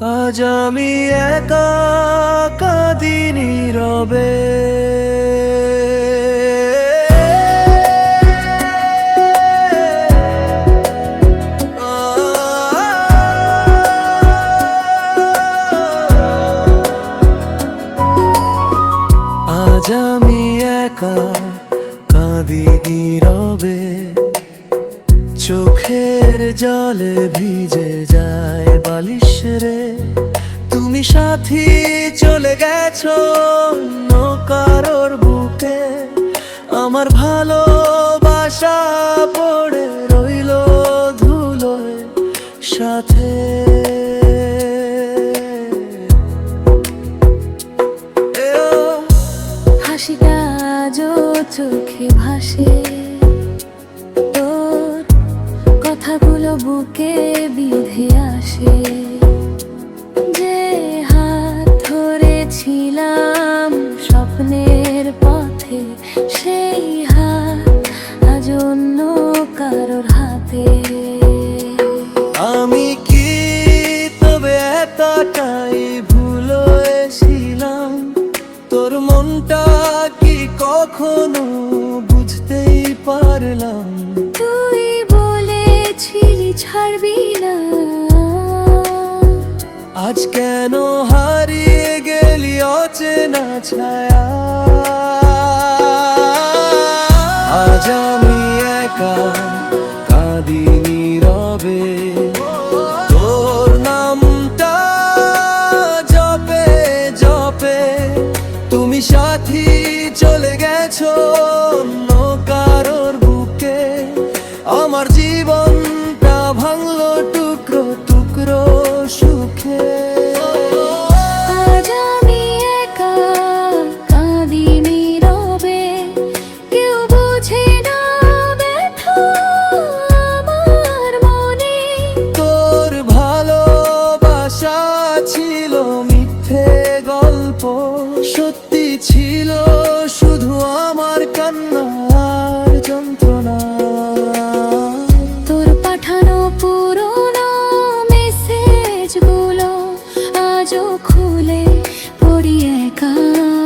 আজ আমি একা কাঁদি নীরবে। আজ আমি একা কাঁদি নীরবে, চোখের জলে ভিজে যায় বালিশ রে। তুমি সাথী চলে গেছো অন্য কারোর বুকে, আমার ভালোবাসা পড়ে রইল ধুলোয় সাথে। হাসিটা আজও চোখে ভাসে, তোর কথাগুলো বুকে বিঁধে আসে। যে হাত ধরেছিলাম স্বপ্নের পথে, সেই হাত আজ অন্য কারোর হাতে। আমি কি তবে এতটাই ভুল হয়েছিলাম? তোর মনটা কি কখনো বুঝতেই পারলাম? তুই বলেছিলি ছাড়বি না, আজ কেন হারিয়ে গেলি অচেনা ছায়া? আজ আমি একা কাঁদি নীরবে, তোর নামটা জপে জপে। তুমি সাথী চলে গেছো অন্য কারোর বুকে, আমার জীবনটা ভাঙলো টুকরো টুকরো সুখে। আজ আমি একা কাঁদি নীরবে, কেউ বোঝে না ব্যথা আমার মনে। তোর ভালোবাসা ছিল মিথ্যে গল্প, সত্যি ছিল শুধু আমার কান্নার যন্ত্রণা। তোর পাঠানো পুরনো মেসেজগুলো আজও খুলে পড়ি একা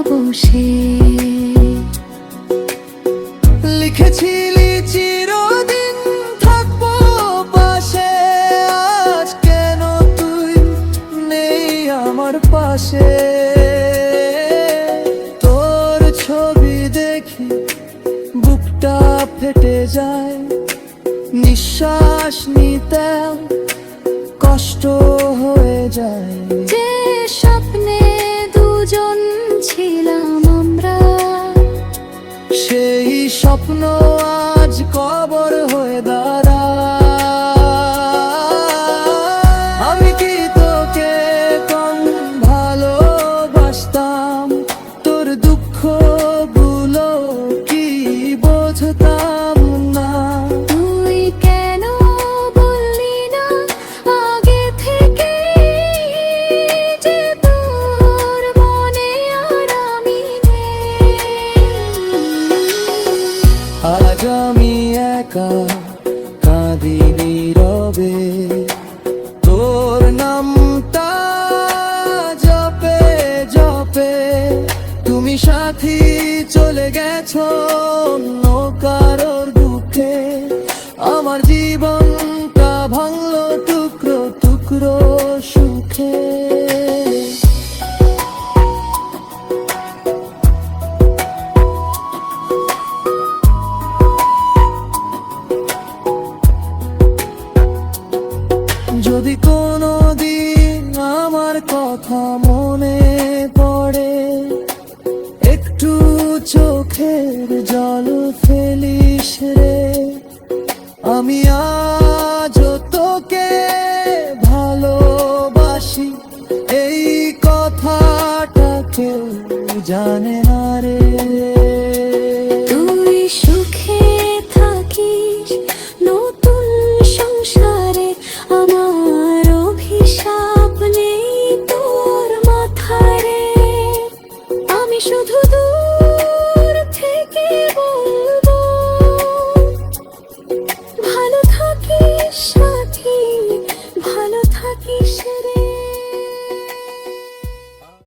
বসে। লিখেছিলি চিরদিন থাকবো পাশে, আজ কেন তুই নেই আমার পাশে? তোর ছবি দেখি বুকটা ফেটে যায়, নিঃশ্বাস নিতেও কষ্ট হয়ে যায়। যে স্বপ্নে দুজন ছিলাম আমরা, সেই স্বপ্ন আজ কবর হয়ে দাঁড়ায়। আমি কি তোকে কম ভালোবাসতাম? তোর দুঃখগুলো কি বুঝতাম না? তুই কেন বললি না আগে থেকে যে তোর মনে আর আমি নেই? আজ আমি একা কাঁদি নীরবে, তোর নামটা জপে জপে। তুমি সাথী চলে গেছো অন্য কারোর দুঃখে, আমার জীবনটা ভাঙলো টুকরো টুকরো সুখে। যদি কোনো দিন আমার কথা মনে পড়ে, একটু চোখের জল ফেলিস রে। আমি আজও তোকে ভালোবাসি, এই কথাটা কেউ জানে না রে।